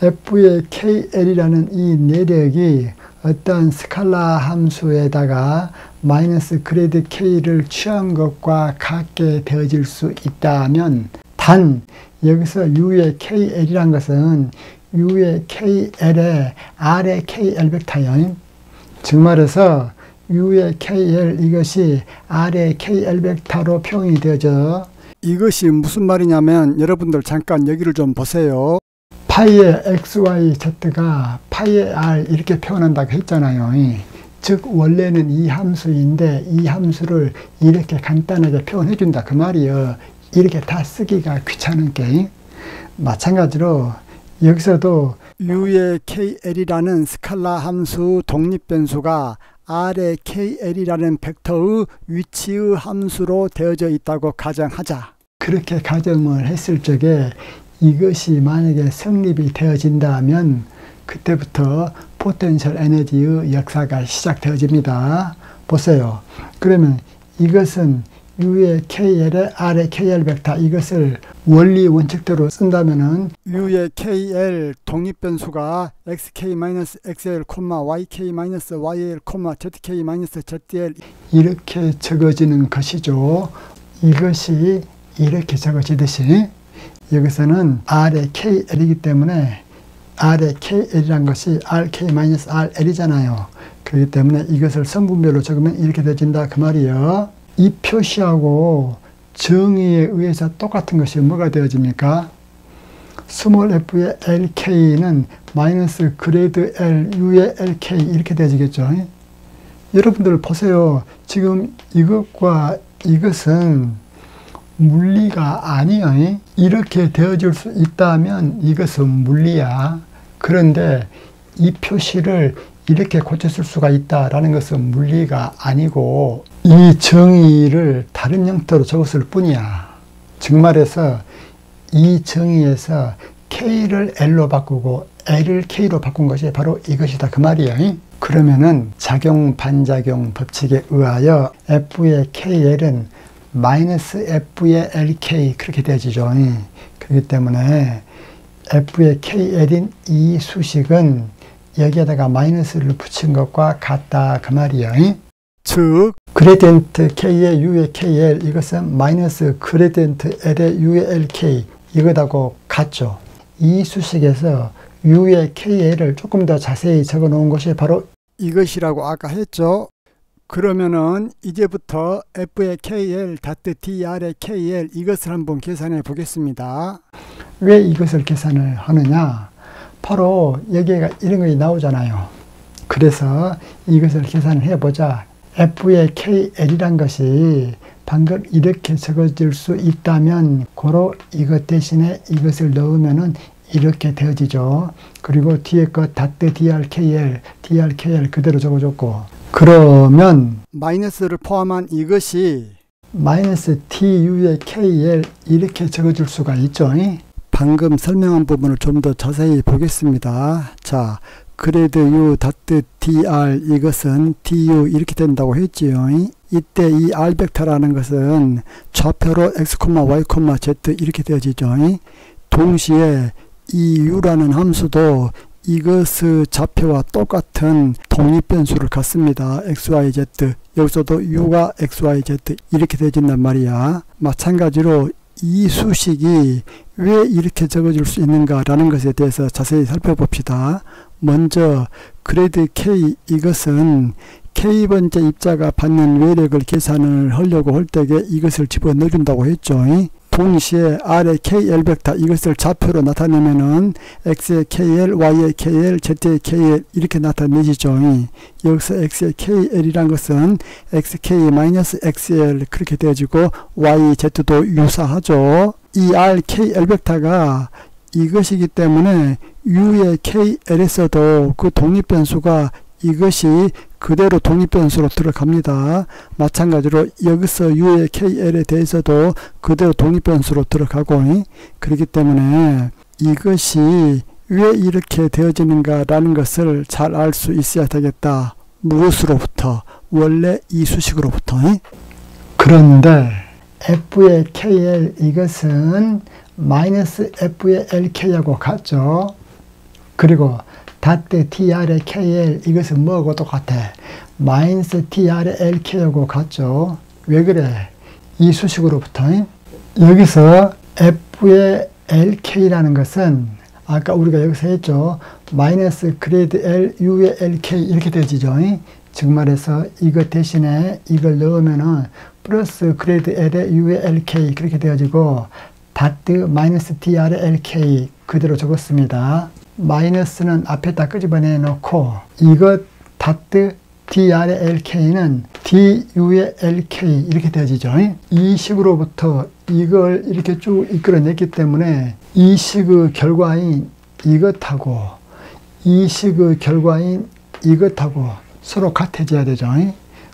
F의 KL이라는 이 내력이 어떤 스칼라 함수에다가 마이너스 그레드 K를 취한 것과 같게 되어질 수 있다면 단 여기서 U의 KL이란 것은 U의 KL에 R의 KL 벡터요. 즉 말해서 U의 KL 이것이 R의 KL 벡터로 표현이 되어져 이것이 무슨 말이냐면 여러분들 잠깐 여기를 좀 보세요. 파이의 xyz가 파이의 r 이렇게 표현한다고 했잖아요. 즉 원래는 이 함수인데 이 함수를 이렇게 간단하게 표현해 준다 그 말이에요. 이렇게 다 쓰기가 귀찮은 게. 마찬가지로 여기서도 u의 kl이라는 스칼라 함수 독립변수가 r의 kl이라는 벡터의 위치의 함수로 되어져 있다고 가정하자. 그렇게 가정을 했을 적에 이것이 만약에 성립이 되어진다면 그때부터 포텐셜 에너지의 역사가 시작되어집니다. 보세요. 그러면 이것은 U의 KL에 R의 KL 벡터 이것을 원리 원칙대로 쓴다면은 U의 KL 독립변수가 XK-XL, YK-YL, ZK-ZL 이렇게 적어지는 것이죠. 이것이 이렇게 적어지듯이 여기서는 R의 KL이기 때문에 R의 KL이란 것이 RK-RL이잖아요. 그렇기 때문에 이것을 성분별로 적으면 이렇게 되어진다 그 말이에요. 이 표시하고 정의에 의해서 똑같은 것이 뭐가 되어집니까? 스몰 f의 LK는 마이너스 그레이드 L, U의 LK 이렇게 되어지겠죠. 여러분들 보세요. 지금 이것과 이것은 물리가 아니에요. 이렇게 되어질 수 있다면 이것은 물리야. 그런데 이 표시를 이렇게 고쳤을 수가 있다라는 것은 물리가 아니고 이 정의를 다른 형태로 적었을 뿐이야. 즉 말해서 이 정의에서 K를 L로 바꾸고 L을 K로 바꾼 것이 바로 이것이다 그 말이에요. 그러면은 작용 반작용 법칙에 의하여 F의 KL은 마이너스 F의 LK 그렇게 되어지죠. 그렇기 때문에 F의 KL인 이 수식은 여기에다가 마이너스를 붙인 것과 같다 그 말이에요. 즉 그레디언트 K의 U의 KL 이것은 마이너스 그레디언트 L의 U의 LK 이것하고 같죠. 이 수식에서 U의 KL을 조금 더 자세히 적어 놓은 것이 바로 이것이라고 아까 했죠. 그러면은 이제부터 F의 KL, .dr의 KL 이것을 한번 계산해 보겠습니다. 왜 이것을 계산을 하느냐? 바로 여기가 이런 것이 나오잖아요. 그래서 이것을 계산을 해보자. F의 KL이란 것이 방금 이렇게 적어질 수 있다면 고로 이것 대신에 이것을 넣으면은 이렇게 되어지죠. 그리고 뒤에 거 .drkl, drkl 그대로 적어줬고 그러면 마이너스를 포함한 이것이 마이너스 tu의 kl 이렇게 적어줄 수가 있죠. 방금 설명한 부분을 좀 더 자세히 보겠습니다. 자, 그레드 u .dr 이것은 du 이렇게 된다고 했지요. 이때 이 r 벡터라는 것은 좌표로 x, y, z 이렇게 되어지죠. 동시에 이 u라는 함수도 이것의 좌표와 똑같은 독립변수를 갖습니다. xyz 여기서도 u가 xyz 이렇게 되어진단 말이야. 마찬가지로 이 수식이 왜 이렇게 적어줄 수 있는가 라는 것에 대해서 자세히 살펴봅시다. 먼저 그레이드 K 이것은 K번째 입자가 받는 외력을 계산을 하려고 할 때에 이것을 집어넣어 준다고 했죠. 동시에 R의 KL 벡터 이것을 좌표로 나타내면은 X의 KL, Y의 KL, Z의 KL 이렇게 나타내지죠. 여기서 X의 KL이란 것은 XK-XL 그렇게 되어지고 Y, Z도 유사하죠. 이 R, KL 벡터가 이것이기 때문에 U의 KL에서도 그 독립변수가 이것이 그대로 독립변수로 들어갑니다. 마찬가지로 여기서 U의 KL에 대해서도 그대로 독립변수로 들어가고 그렇기 때문에 이것이 왜 이렇게 되어지는가 라는 것을 잘 알 수 있어야 되겠다. 무엇으로부터? 원래 이 수식으로부터. 그런데 F의 KL 이것은 마이너스 F의 LK하고 같죠. 그리고 .dr의 KL 이것은 뭐하고 똑같아? 마이너스 dr의 LK하고 같죠. 왜 그래? 이 수식으로부터 여기서 F의 LK라는 것은 아까 우리가 여기서 했죠. 마이너스 그레이드 L, U의 LK 이렇게 되어지죠. 즉 말해서 이거 대신에 이걸 넣으면은 플러스 그레이드 L에 U의 LK 그렇게 되어지고 다트 마이너스 DR의 LK 그대로 적었습니다. 마이너스는 앞에다 끄집어내 놓고 이거 다트 DR의 LK는 DU의 LK 이렇게 되어지죠. 이 식으로부터 이걸 이렇게 쭉 이끌어냈기 때문에 이 식의 결과인 이것하고 이 식의 결과인 이것하고 서로 같아져야 되죠.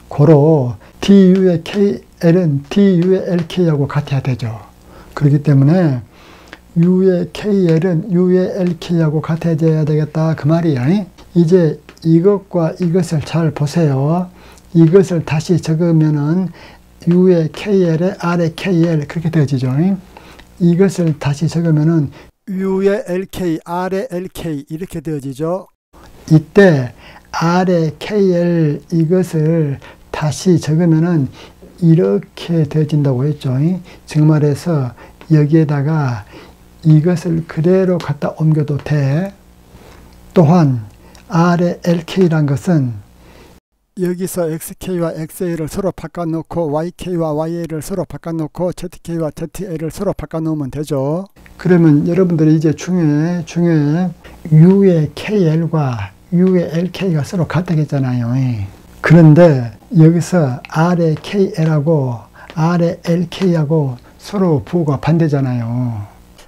고로 DU의 KL은 DU의 LK하고 같아야 되죠. 그렇기 때문에 U의 KL은 U의 LK하고 같아져야 되겠다 그 말이야. 이제 이것과 이것을 잘 보세요. 이것을 다시 적으면은 U의 KL에 R의 KL 그렇게 되어지죠. 이것을 다시 적으면은 U의 LK, R의 LK 이렇게 되어지죠. 이때 R의 KL 이것을 다시 적으면은 이렇게 되어진다고 했죠. 즉 말해서 여기에다가 이것을 그대로 갖다 옮겨도 돼. 또한 R의 LK란 것은 여기서 XK와 XA를 서로 바꿔놓고 YK와 YA를 서로 바꿔놓고 ZK와 ZA를 서로 바꿔놓으면 되죠. 그러면 여러분들이 이제 중요해. U의 KL과 U의 LK가 서로 같다겠잖아요. 그런데 여기서 R의 KL하고 R의 LK하고 서로 부호가 반대잖아요.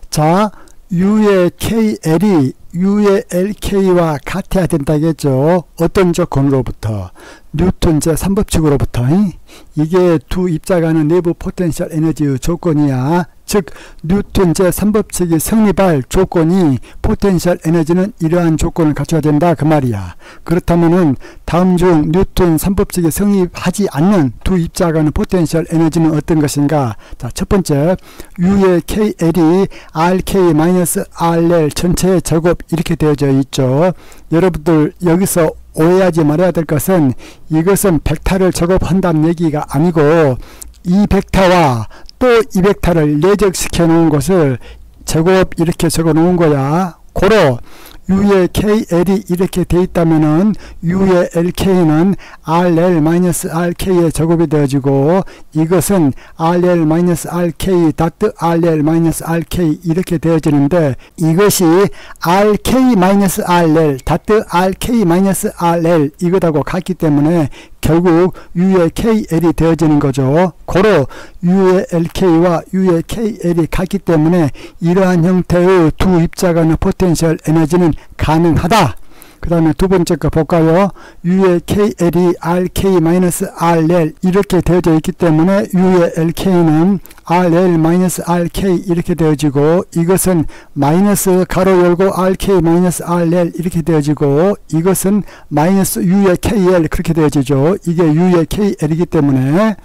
자, U의 KL이 U의 LK와 같아야 된다겠죠. 어떤 조건으로부터? 뉴턴 제3법칙으로부터. 이게 두 입자 간의 내부 포텐셜 에너지의 조건이야. 즉 뉴턴 제3법칙이 성립할 조건이 포텐셜 에너지는 이러한 조건을 갖춰야 된다 그 말이야. 그렇다면은 다음 중 뉴턴 3법칙이 성립하지 않는 두 입자 간의 포텐셜 에너지는 어떤 것인가? 자, 첫 번째, U의 KL이 RK-RL 전체의 제곱 이렇게 되어져 있죠. 여러분들 여기서 오해하지 말아야 될 것은 이것은 벡터를 제곱한다는 얘기가 아니고 이 벡터와 또 이 벡터를 내적시켜 놓은 것을 제곱 이렇게 적어 놓은 거야. 고로 U의 KL이 이렇게 돼 있다면은 U의 LK는 RL-RK의 제곱이 되어지고 이것은 RL-RK 닷 RL-RK 이렇게 되어지는데 이것이 RK-RL 닷 RK-RL 이것하고 같기 때문에 결국 U의 KL이 되어지는 거죠. 고로 U의 LK와 U의 KL이 같기 때문에 이러한 형태의 두 입자 간의 포텐셜 에너지는 가능하다. 그 다음에 두 번째 거 볼까요? U의 KL이 RK-RL 이렇게 되어져 있기 때문에 U의 LK는 RL-RK 이렇게 되어지고 이것은 마이너스 가로 열고 RK-RL 이렇게 되어지고 이것은 마이너스 U의 KL 그렇게 되어지죠. 이게 U의 KL이기 때문에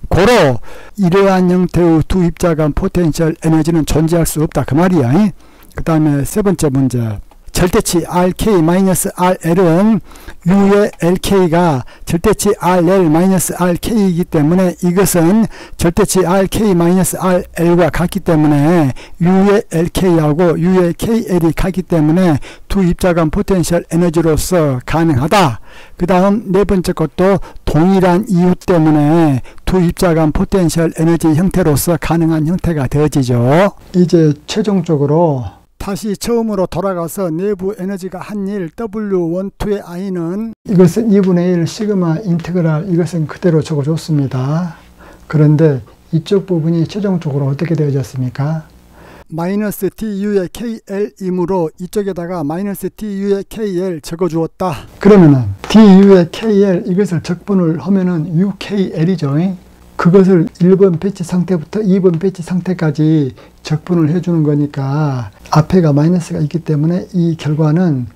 고로 이러한 형태의 두 입자 간 포텐셜 에너지는 존재할 수 없다 그 말이야. 그 다음에 세 번째 문제. 절대치 RK-RL은 U의 LK가 절대치 RL-RK이기 때문에 이것은 절대치 RK-RL과 같기 때문에 U의 LK하고 U의 KL이 같기 때문에 두 입자 간 포텐셜 에너지로서 가능하다. 그 다음 네 번째 것도 동일한 이유 때문에 두 입자 간 포텐셜 에너지 형태로서 가능한 형태가 되어지죠. 이제 최종적으로 다시 처음으로 돌아가서 내부 에너지가 한 일 W12의 I는 이것은 2분의 1 시그마 인테그랄 이것은 그대로 적어줬습니다. 그런데 이쪽 부분이 최종적으로 어떻게 되어졌습니까? 마이너스 DU의 KL이므로 이쪽에다가 마이너스 DU의 KL 적어주었다. 그러면은 DU의 KL 이것을 적분을 하면은 UKL이죠. 그것을 1번 배치 상태부터 2번 배치 상태까지 적분을 해주는 거니까 앞에가 마이너스가 있기 때문에 이 결과는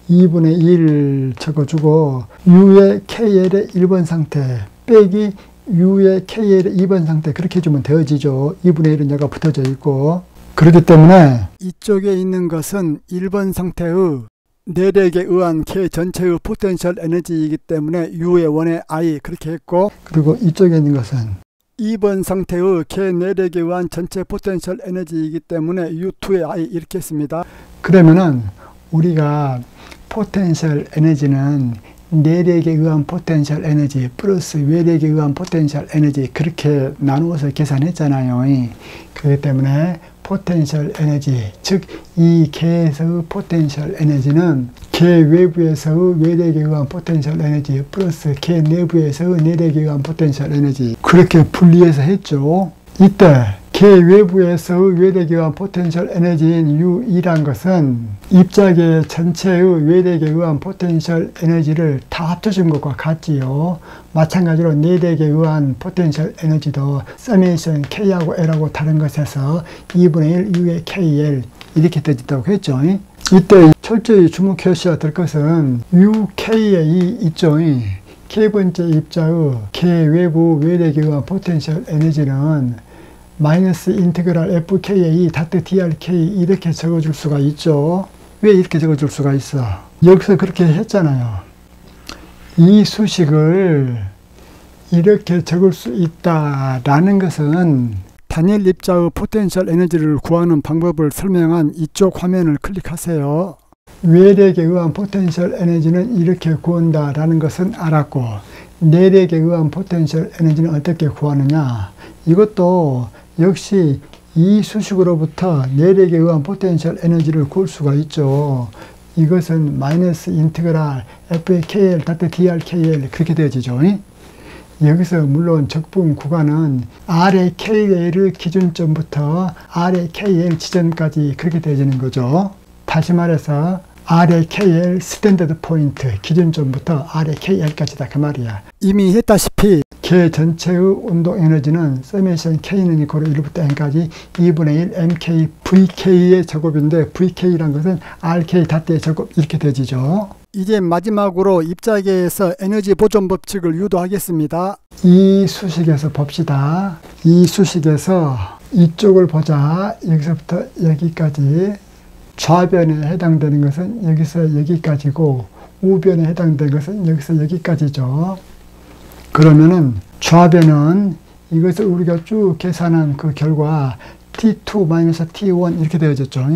2분의 1 적어주고 U의 KL의 1번 상태 빼기 U의 KL의 2번 상태 그렇게 해주면 되어지죠. 2분의 1은 여기가 붙어져 있고 그렇기 때문에 이쪽에 있는 것은 1번 상태의 내력에 의한 K 전체의 포텐셜 에너지이기 때문에 U의 원의 I 그렇게 했고 그리고 이쪽에 있는 것은 2번 상태의 K 내력에 의한 전체 포텐셜 에너지이기 때문에 U2의 I 이렇게 했습니다. 그러면은 우리가 포텐셜 에너지는 내력에 의한 포텐셜 에너지 플러스 외력에 의한 포텐셜 에너지 그렇게 나누어서 계산했잖아요. 그렇기 때문에 포텐셜 에너지, 즉 이 개에서의 포텐셜 에너지는 개 외부에서의 외력에 의한 포텐셜 에너지 플러스 개 내부에서의 내력에 의한 포텐셜 에너지 그렇게 분리해서 했죠. 이때 개 외부에서의 외력에 의한 포텐셜 에너지인 U2란 것은 입자계 전체의 외력에 의한 포텐셜 에너지를 다 합쳐준 것과 같지요. 마찬가지로 내력에 의한 포텐셜 에너지도 서메이션 K하고 L하고 다른 것에서 2분의 1 U의 KL 이렇게 되었다고 했죠. 이때 철저히 주목하셔야 될 것은 UK의 이 있죠. K번째 입자의 개 외부 외력에 의한 포텐셜 에너지는 마이너스 인테그랄 FKA 다트 DRK 이렇게 적어줄 수가 있죠. 왜 이렇게 적어줄 수가 있어? 여기서 그렇게 했잖아요. 이 수식을 이렇게 적을 수 있다라는 것은 단일 입자의 포텐셜 에너지를 구하는 방법을 설명한 이쪽 화면을 클릭하세요. 외력에 의한 포텐셜 에너지는 이렇게 구한다라는 것은 알았고 내력에 의한 포텐셜 에너지는 어떻게 구하느냐? 이것도 역시 이 수식으로부터 내력에 의한 포텐셜 에너지를 구할 수가 있죠. 이것은 마이너스 인테그랄 FKL 다트 DRKL 그렇게 되어지죠. 여기서 물론 적분 구간은 R의 KL을 기준점부터 R의 KL 지점까지 그렇게 되어지는 거죠. 다시 말해서 R의 KL 스탠더드 포인트 기준점부터 R의 KL까지다 그 말이야. 이미 했다시피 개 전체의 운동 에너지는 서메이션 K는 이코로 1부터 N까지 2분의 1 MK VK의 제곱인데 VK란 것은 RK 다트의 제곱 이렇게 되지죠. 이제 마지막으로 입자계에서 에너지 보존 법칙을 유도하겠습니다. 이 수식에서 봅시다. 이 수식에서 이쪽을 보자. 여기서부터 여기까지 좌변에 해당되는 것은 여기서 여기까지고 우변에 해당되는 것은 여기서 여기까지죠. 그러면은 좌변은 이것을 우리가 쭉 계산한 그 결과 T2-T1 이렇게 되어졌죠.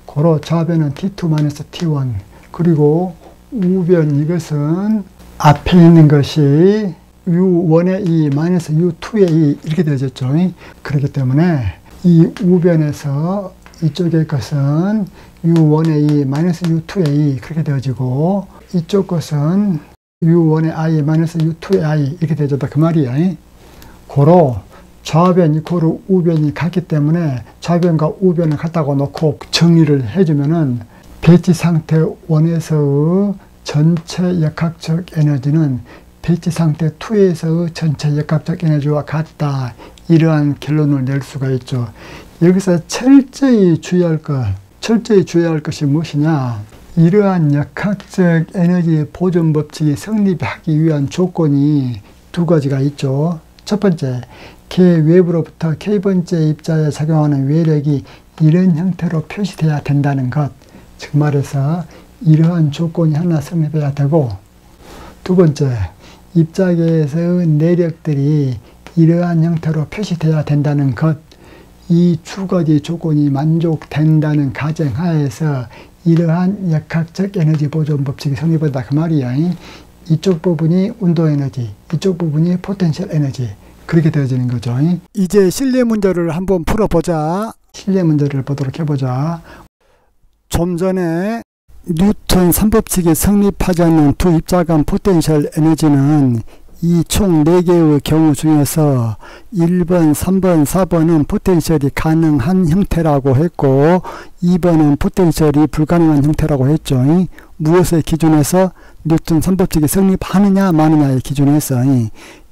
고로 좌변은 T2-T1 그리고 우변 이것은 앞에 있는 것이 U1의 2 마이너스 U2의 2 이렇게 되어졌죠. 그렇기 때문에 이 우변에서 이쪽의 것은 U1의 2 마이너스 U2의 2 그렇게 되어지고 이쪽 것은 U1의 I 마이너스 U2의 I 이렇게 되어졌다 그 말이야. 고로 좌변 이코로 우변이 같기 때문에 좌변과 우변을 갖다가 놓고 정리를 해주면은 배치 상태 1에서의 전체 역학적 에너지는 배치 상태 2에서의 전체 역학적 에너지와 같다. 이러한 결론을 낼 수가 있죠. 여기서 철저히 주의할 것이 무엇이냐? 이러한 역학적 에너지 보존 법칙이 성립하기 위한 조건이 두 가지가 있죠. 첫 번째, 개 외부로부터 K번째 입자에 작용하는 외력이 이런 형태로 표시되어야 된다는 것. 즉 말해서 이러한 조건이 하나 성립해야 되고, 두 번째, 입자계에서의 내력들이 이러한 형태로 표시되어야 된다는 것. 이 두 가지 조건이 만족된다는 가정하에서 이러한 역학적 에너지 보존 법칙이 성립한다 그 말이야. 이쪽 부분이 운동 에너지, 이쪽 부분이 포텐셜 에너지 그렇게 되어지는 거죠. 이제 실내 문제를 한번 풀어보자. 실내 문제를 보도록 해보자. 좀 전에 뉴턴 3법칙이 성립하지 않는 두 입자 간 포텐셜 에너지는 이 총 4개의 경우 중에서 1번, 3번, 4번은 포텐셜이 가능한 형태라고 했고 2번은 포텐셜이 불가능한 형태라고 했죠. 무엇의 기준에서? 뉴턴 3법칙이 성립하느냐 마느냐의 기준에서.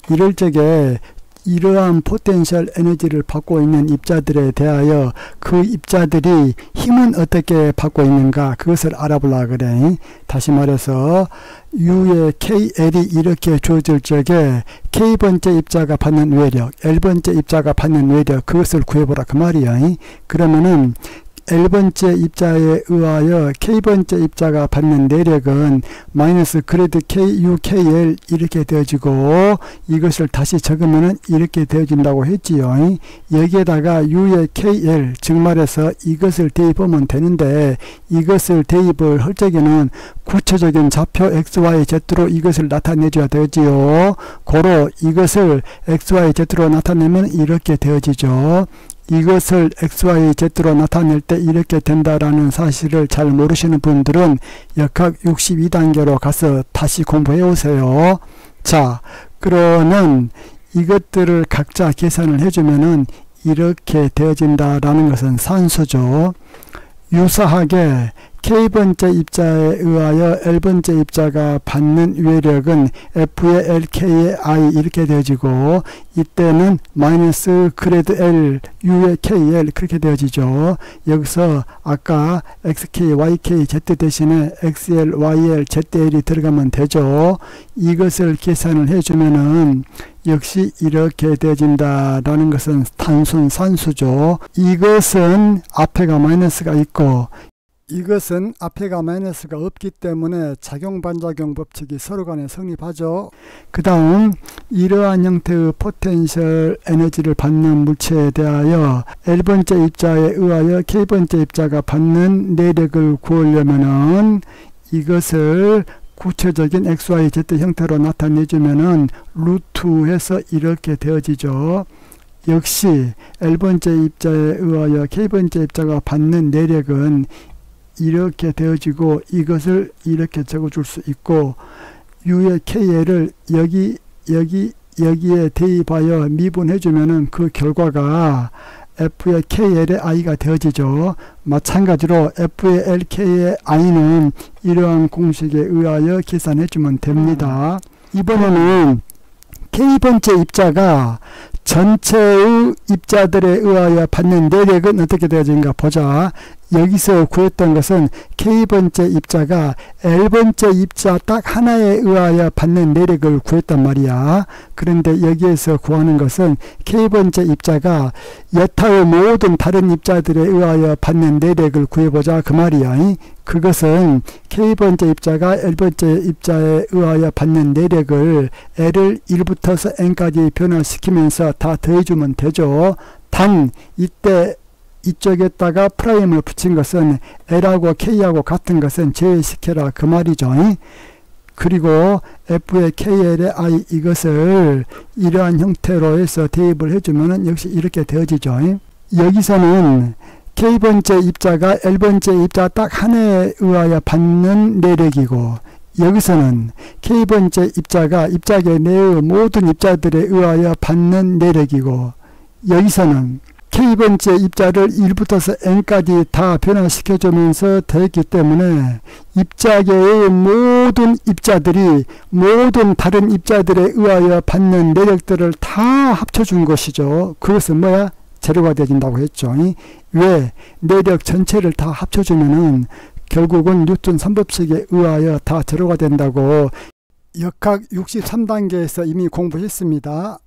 이럴 적에 이러한 포텐셜 에너지를 받고 있는 입자들에 대하여 그 입자들이 힘은 어떻게 받고 있는가 그것을 알아보려고 그래. 다시 말해서 U의 KL이 이렇게 주어질 적에 K번째 입자가 받는 외력, L번째 입자가 받는 외력 그것을 구해보라 그 말이야. 그러면은 L번째 입자에 의하여 K번째 입자가 받는 내력은 마이너스 그래드 K, UKL 이렇게 되어지고 이것을 다시 적으면 이렇게 되어진다고 했지요. 여기에다가 U의 KL, 즉 말해서 이것을 대입하면 되는데 이것을 대입을 할 적에는 구체적인 좌표 XYZ로 이것을 나타내줘야 되지요. 고로 이것을 XYZ로 나타내면 이렇게 되어지죠. 이것을 XYZ로 나타낼 때 이렇게 된다라는 사실을 잘 모르시는 분들은 역학 62단계로 가서 다시 공부해 오세요. 자, 그러면 이것들을 각자 계산을 해주면은 이렇게 되어진다라는 것은 산수죠. 유사하게 K번째 입자에 의하여 L번째 입자가 받는 외력은 F의 LK의 I 이렇게 되어지고 이때는 마이너스 그래드 L, U의 KL 그렇게 되어지죠. 여기서 아까 XK, YK, Z 대신에 XL, YL, ZL이 들어가면 되죠. 이것을 계산을 해주면은 역시 이렇게 되어진다라는 것은 단순 산수죠. 이것은 앞에가 마이너스가 있고 이것은 앞에가 마이너스가 없기 때문에 작용반작용 법칙이 서로 간에 성립하죠. 그 다음 이러한 형태의 포텐셜 에너지를 받는 물체에 대하여 L번째 입자에 의하여 K번째 입자가 받는 내력을 구하려면은 이것을 구체적인 XYZ 형태로 나타내주면은 루트해서 이렇게 되어지죠. 역시 L번째 입자에 의하여 K번째 입자가 받는 내력은 이렇게 되어지고 이것을 이렇게 적어줄 수 있고 U의 KL을 여기에 대입하여 미분해주면은 그 결과가 F의 KL의 I가 되어지죠. 마찬가지로 F의 LK의 I는 이러한 공식에 의하여 계산해주면 됩니다. 이번에는 K번째 입자가 전체의 입자들에 의하여 받는 내력은 어떻게 되어진가 보자. 여기서 구했던 것은 K번째 입자가 L번째 입자 딱 하나에 의하여 받는 내력을 구했단 말이야. 그런데 여기에서 구하는 것은 K번째 입자가 여타의 모든 다른 입자들에 의하여 받는 내력을 구해보자 그 말이야. 그것은 K번째 입자가 L번째 입자에 의하여 받는 내력을 L을 1부터서 N까지 변화시키면서 다 더해주면 되죠. 단 이때 이쪽에다가 프라임을 붙인 것은 L하고 K하고 같은 것은 제외시켜라 그 말이죠. 그리고 F의 KL의 I 이것을 이러한 형태로 해서 대입을 해주면 역시 이렇게 되어지죠. 여기서는 K번째 입자가 L번째 입자 딱 하나에 의하여 받는 내력이고 여기서는 K번째 입자가 입자계 내의 모든 입자들에 의하여 받는 내력이고 여기서는 K번째 입자를 1부터서 N까지 다 변화시켜주면서 더했기 때문에 입자계의 모든 입자들이 모든 다른 입자들에 의하여 받는 내력들을 다 합쳐준 것이죠. 그것은 뭐야? 제로가 되어진다고 했죠. 왜? 내력 전체를 다 합쳐주면은 결국은 뉴턴 3법칙에 의하여 다 제로가 된다고 역학 63단계에서 이미 공부했습니다.